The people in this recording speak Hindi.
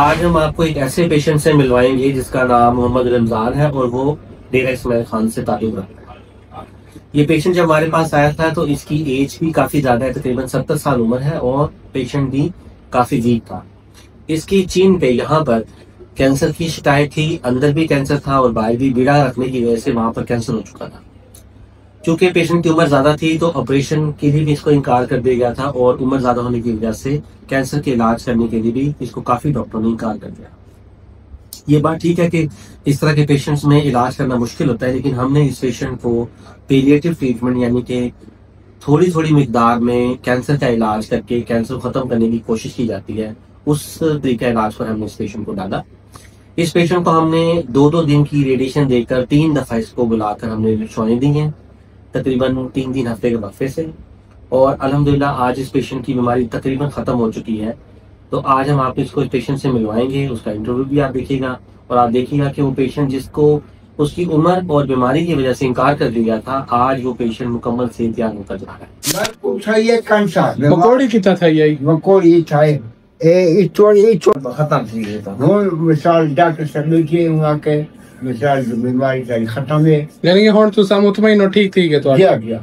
आज हम आपको एक ऐसे पेशेंट से मिलवाएंगे जिसका नाम मोहम्मद रमजान है और वो डेरा इस्माइल खान से ताल्लुक रखता है। ये पेशेंट जब हमारे पास आया था तो इसकी एज भी काफी ज्यादा है, तकरीबन 70 साल उम्र है और पेशेंट भी काफी वीक था। इसकी चीन पे यहाँ पर कैंसर की शिकायत थी, अंदर भी कैंसर था और बाहर भी बीड़ा रखने की वजह से वहां पर कैंसर हो चुका था। चूंकि पेशेंट की उम्र ज्यादा थी तो ऑपरेशन के लिए भी इसको इनकार कर दिया गया था और उम्र ज्यादा होने की वजह से कैंसर के इलाज करने के लिए भी इसको काफी डॉक्टरों ने इनकार कर दिया। ये बात ठीक है कि इस तरह के पेशेंट्स में इलाज करना मुश्किल होता है, लेकिन हमने इस पेशेंट को पेलिएटिव ट्रीटमेंट यानी कि थोड़ी थोड़ी मिकदार में कैंसर का इलाज करके कैंसर खत्म करने की कोशिश की जाती है, उस तरीका इलाज पर हमने इस पेशेंट को डाला। इस पेशेंट को हमने 2-2 दिन की रेडिएशन देकर 3 दफा इसको बुलाकर हमने दवाएं दी हैं, तकरीबन 3-3 हफ्ते के वक्फे से, और अल्हम्दुलिल्लाह आज इस पेशेंट की बीमारी तकरीबन खत्म हो चुकी है। तो आज हम आप इसको इस पेशेंट से मिलवाएंगे, उसका इंटरव्यू भी आप देखिएगा और आप देखिएगा कि वो पेशेंट जिसको उसकी उम्र और बीमारी की वजह से इनकार कर दिया था, आज वो पेशेंट मुकम्मल सेहतयाब होकर जा रहा है। मकोड़ी कितना था ये? मकोड़ी था खत्म थी मिसाल डॉक्टर से मिलके वहाँ के मिसाल बीमारी खत्म है, यानी हुण तुसां मुतमईन हो ठीक थी के तो? जी।